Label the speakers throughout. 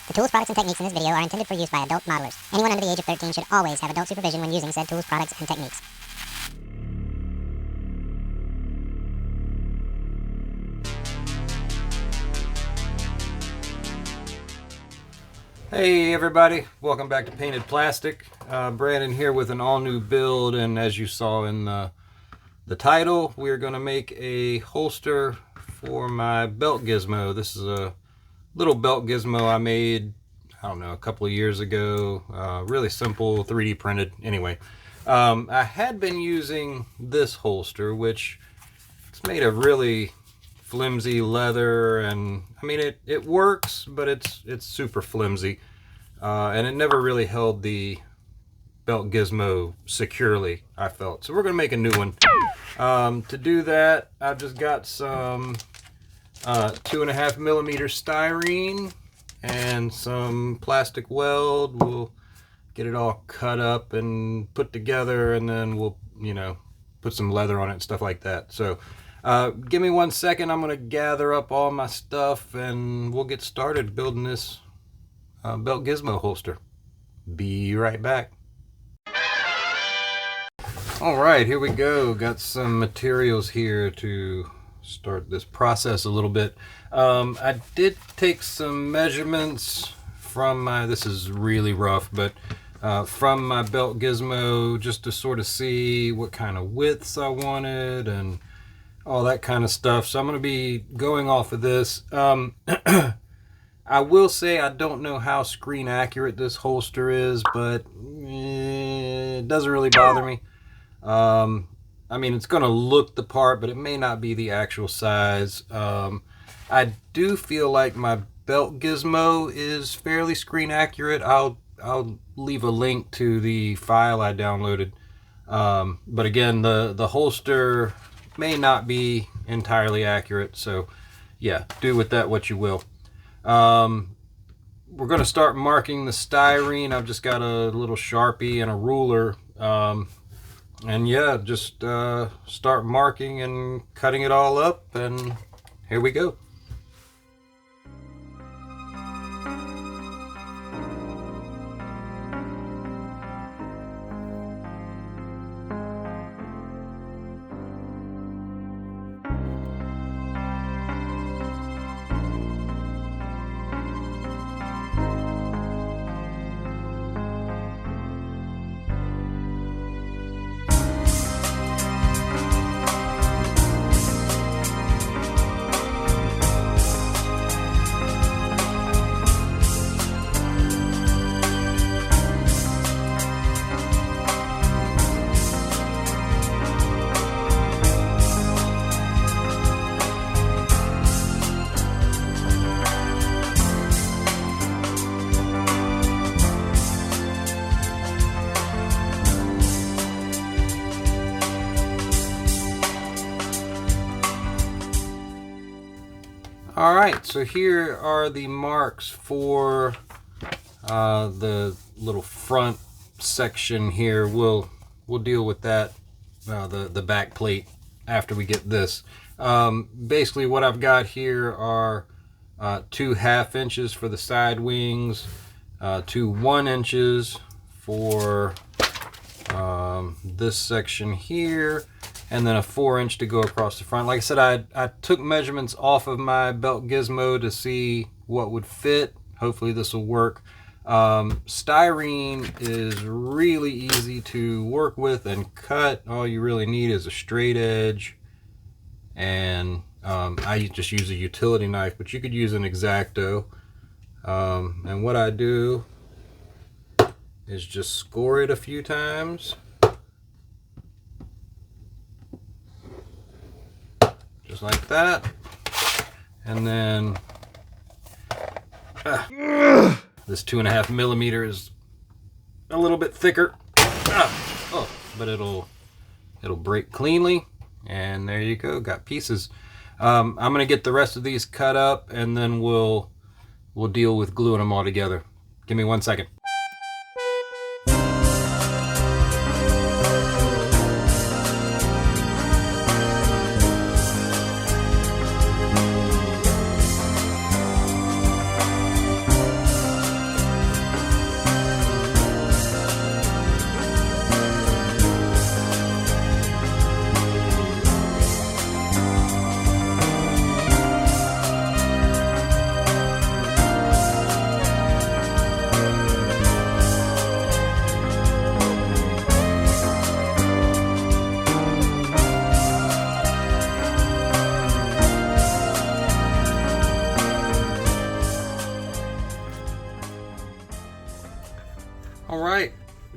Speaker 1: The tools, products, and techniques in this video are intended for use by adult modelers. Anyone under the age of 13 should always have adult supervision when using said tools, products, and techniques.
Speaker 2: Hey everybody, welcome back to Payne-ted Plastic. Brandon here with an all-new build, and as you saw in the title, we're going to make a holster for my belt gizmo. This is a little belt gizmo I made, I don't know, a couple of years ago. Really simple, 3D printed. Anyway, I had been using this holster, which it's made of really flimsy leather, and I mean it works, but it's super flimsy, and it never really held the belt gizmo securely, I felt. So we're gonna make a new one. To do that, I've just got some 2.5 millimeter styrene and some plastic weld. We'll get it all cut up and put together, and then we'll, you know, put some leather on it and stuff like that. So give me 1 second. I'm gonna gather up all my stuff and we'll get started building this belt gizmo holster. Be right back. All right, here we go. Got some materials here to start this process a little bit. I did take some measurements from my, this is really rough, but from my belt gizmo, just to sort of see what kind of widths I wanted and all that kind of stuff. So I'm going to be going off of this. I will say I don't know how screen accurate this holster is, but it doesn't really bother me. I mean, it's going to look the part, but it may not be the actual size. I do feel like my belt gizmo is fairly screen accurate. I'll leave a link to the file I downloaded. But again, the holster may not be entirely accurate, so yeah, do with that what you will. We're going to start marking the styrene. I've just got a little Sharpie and a ruler. And yeah, just start marking and cutting it all up, and here we go. Alright, so here are the marks for the little front section here. We'll deal with that, the back plate, after we get this. Basically what I've got here are 2 1/2 inches for the side wings, 2 1 inches for this section here, and then a 4 inch to go across the front. Like I said, I took measurements off of my belt gizmo to see what would fit. Hopefully this will work. Styrene is really easy to work with and cut. All you really need is a straight edge, and I just use a utility knife, but you could use an X-Acto. And what I do is just score it a few times. Just like that. And then this 2.5 millimeter is a little bit thicker. But it'll break cleanly. And there you go, got pieces. I'm gonna get the rest of these cut up, and then we'll deal with gluing them all together. Give me 1 second.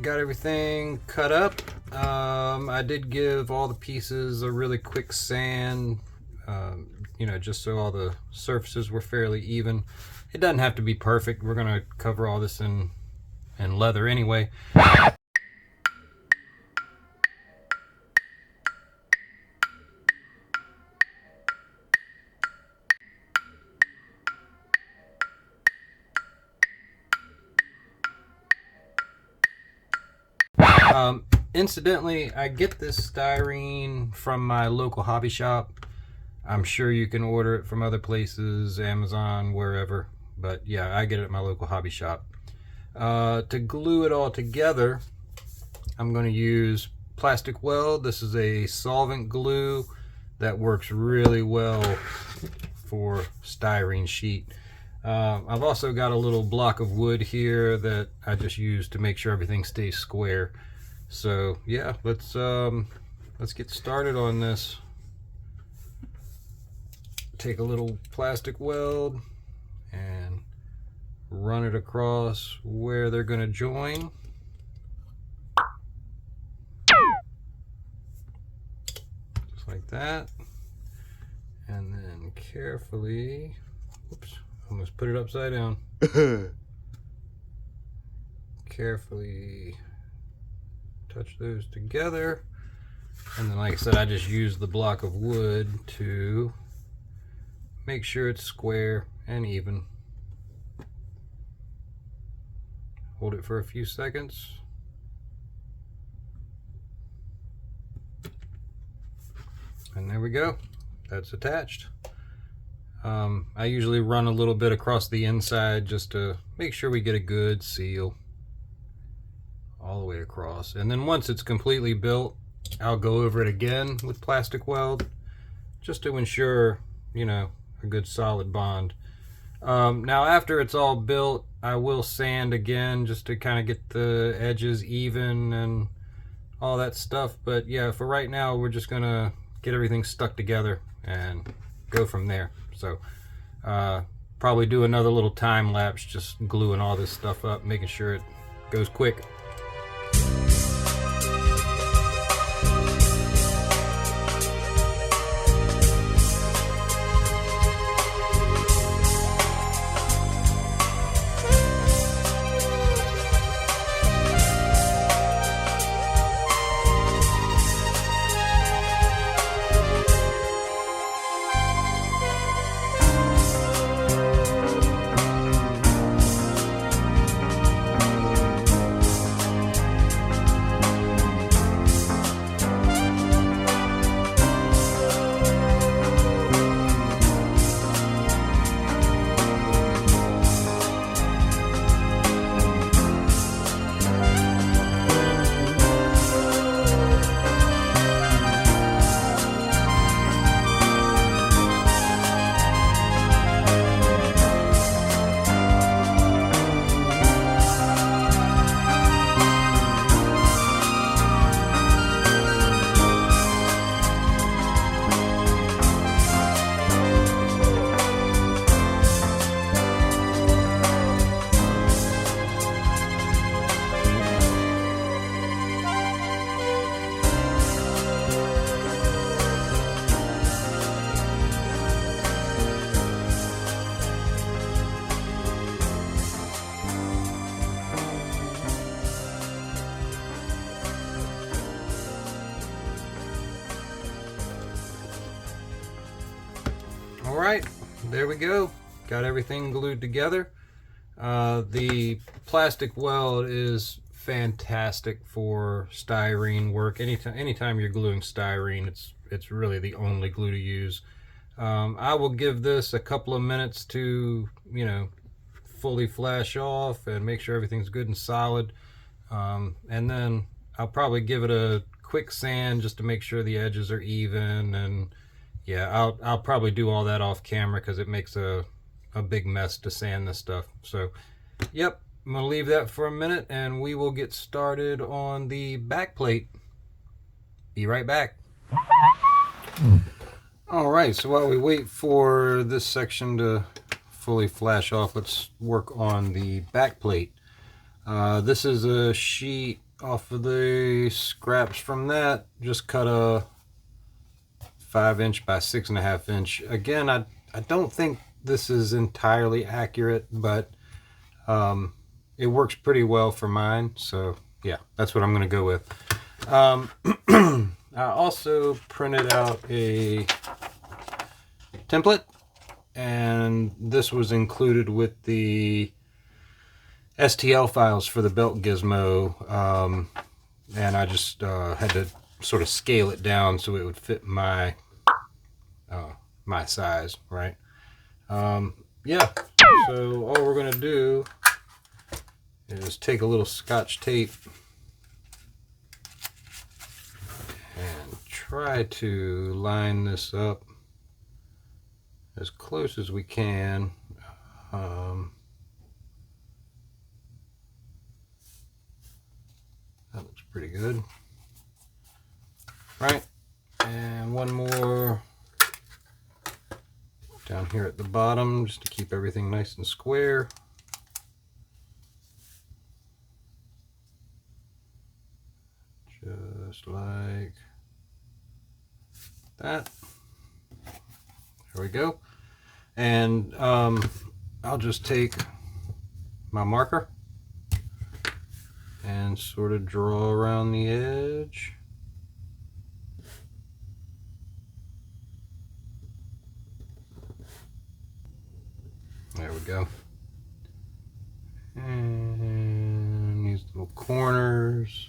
Speaker 2: got everything cut up. I did give all the pieces a really quick sand, you know, just so all the surfaces were fairly even. It doesn't have to be perfect. We're gonna cover all this in leather anyway. Incidentally, I get this styrene from my local hobby shop. I'm sure you can order it from other places, Amazon, wherever. But yeah, I get it at my local hobby shop. To glue it all together, I'm going to use plastic weld. This is a solvent glue that works really well for styrene sheet. I've also got a little block of wood here that I just use to make sure everything stays square. So yeah, let's get started on this. Take a little plastic weld and run it across where they're going to join. Just like that. And then carefully, oops, almost put it upside down. Carefully touch those together. And then, like I said, I just use the block of wood to make sure it's square and even. Hold it for a few seconds. And there we go. That's attached. I usually run a little bit across the inside just to make sure we get a good seal all the way across. And then once it's completely built, I'll go over it again with plastic weld just to ensure, you know, a good solid bond. Now after it's all built, I will sand again just to kind of get the edges even and all that stuff. But yeah, for right now, we're just gonna get everything stuck together and go from there. So probably do another little time lapse just gluing all this stuff up, making sure it goes quick. Alright, there we go. Got everything glued together. The plastic weld is fantastic for styrene work. Anytime you're gluing styrene, it's really the only glue to use. I will give this a couple of minutes to, you know, fully flash off and make sure everything's good and solid. And then I'll probably give it a quick sand just to make sure the edges are even. And yeah, I'll probably do all that off camera because it makes a big mess to sand this stuff. So yep, I'm gonna leave that for a minute and we will get started on the back plate. Be right back. Alright, so while we wait for this section to fully flash off, let's work on the back plate. This is a sheet off of the scraps from that, just cut a 5" by 6.5". Again, I don't think this is entirely accurate, but it works pretty well for mine. So yeah, that's what I'm going to go with. I also printed out a template, and this was included with the STL files for the Belt Gizmo, and I just had to sort of scale it down so it would fit my my size, right? Yeah, so all we're gonna do is take a little Scotch tape and try to line this up as close as we can. That looks pretty good, right? And one more down here at the bottom, just to keep everything nice and square. Just like that. There we go. And I'll just take my marker and sort of draw around the edge. There we go. And these little corners.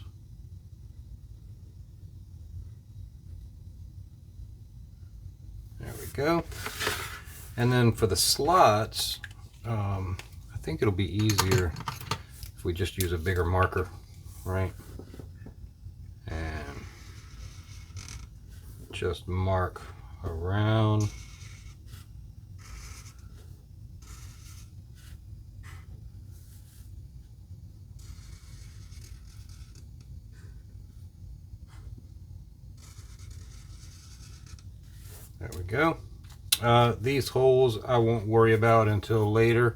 Speaker 2: There we go. And then for the slots, I think it'll be easier if we just use a bigger marker, right? And just mark around. There we go. These holes I won't worry about until later,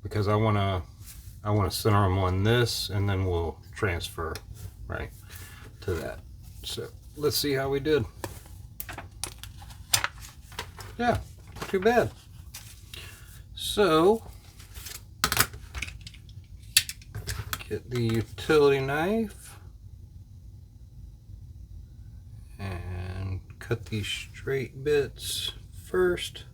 Speaker 2: because I want to center them on this, and then we'll transfer right to that. So let's see how we did. Yeah, too bad. So get the utility knife and cut these straight bits first,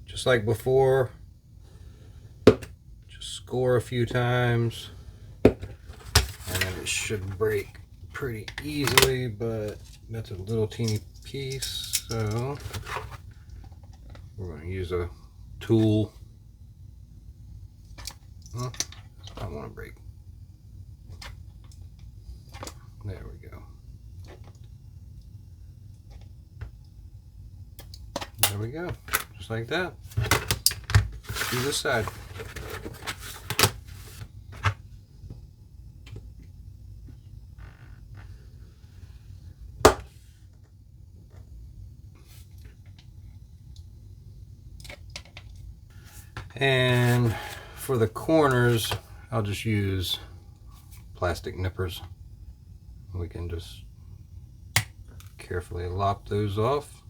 Speaker 2: just like before. Just score a few times and then it should break pretty easily, but that's a little teeny piece, so we're going to use a tool. I don't want to break. There we go. There we go. Just like that. Do this side. And for the corners, I'll just use plastic nippers. We can just carefully lop those off.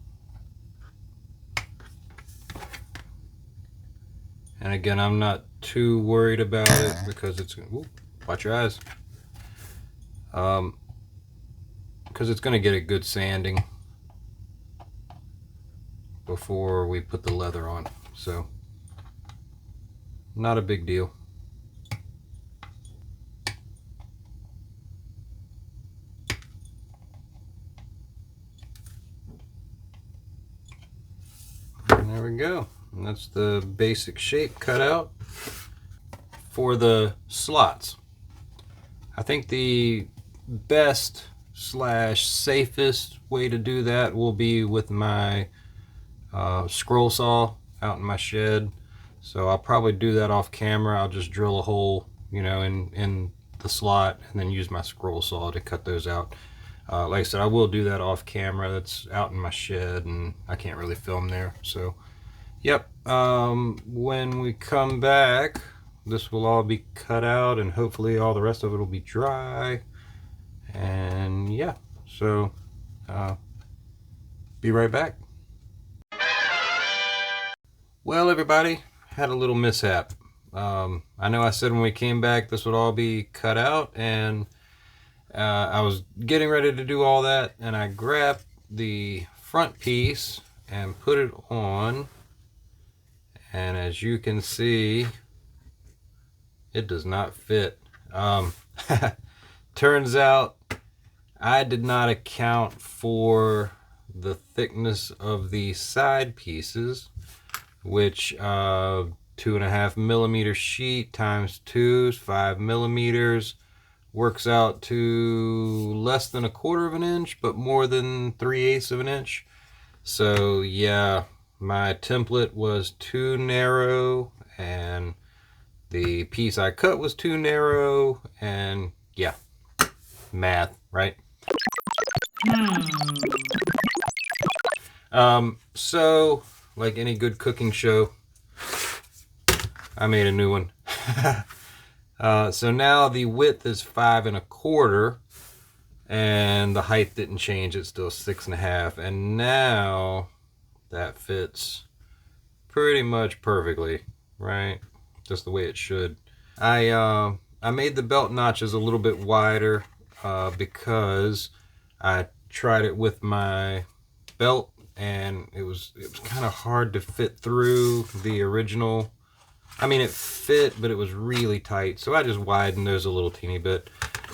Speaker 2: And again, I'm not too worried about it because it's, ooh, watch your eyes, because it's going to get a good sanding before we put the leather on, so not a big deal. And there we go. And that's the basic shape cut out. For the slots, I think the best / safest way to do that will be with my scroll saw out in my shed. So I'll probably do that off camera. I'll just drill a hole, you know, in the slot, and then use my scroll saw to cut those out. Like I said, I will do that off camera. That's out in my shed and I can't really film there. So yep, when we come back, this will all be cut out, and hopefully all the rest of it will be dry. And yeah, so be right back. Well, everybody, had a little mishap. I know I said when we came back this would all be cut out, and I was getting ready to do all that, and I grabbed the front piece and put it on, and as you can see, it does not fit. Turns out I did not account for the thickness of the side pieces, which 2.5 millimeter sheet times 2 is 5 millimeters, works out to less than 1/4 of an inch, but more than 3/8 of an inch. So yeah, my template was too narrow, and the piece I cut was too narrow, and yeah, math, right? So like any good cooking show, I made a new one. So now the width is 5 1/4, and the height didn't change. It's still 6 1/2, and now that fits pretty much perfectly, right? Just the way it should. I made the belt notches a little bit wider because I tried it with my belt, and it was kind of hard to fit through the original. I mean, it fit, but it was really tight, so I just widened those a little teeny bit.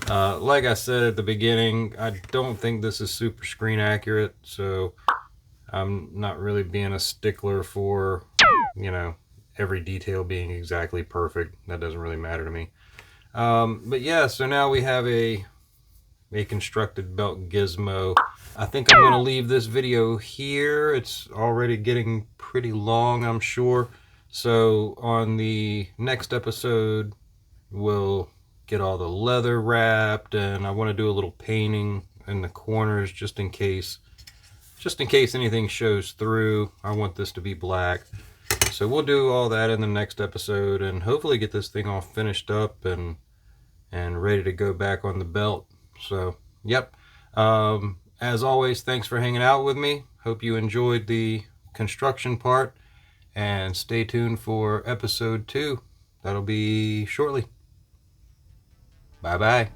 Speaker 2: Like I said at the beginning, I don't think this is super screen accurate, so I'm not really being a stickler for, you know, every detail being exactly perfect. That doesn't really matter to me. But yeah, so now we have a constructed belt gizmo. I think I'm going to leave this video here. It's already getting pretty long, I'm sure. So on the next episode, we'll get all the leather wrapped, and I want to do a little painting in the corners just in case anything shows through. I want this to be black. So we'll do all that in the next episode, and hopefully get this thing all finished up and ready to go back on the belt. So, yep. As always, thanks for hanging out with me. Hope you enjoyed the construction part, and stay tuned for episode 2. That'll be shortly. Bye-bye.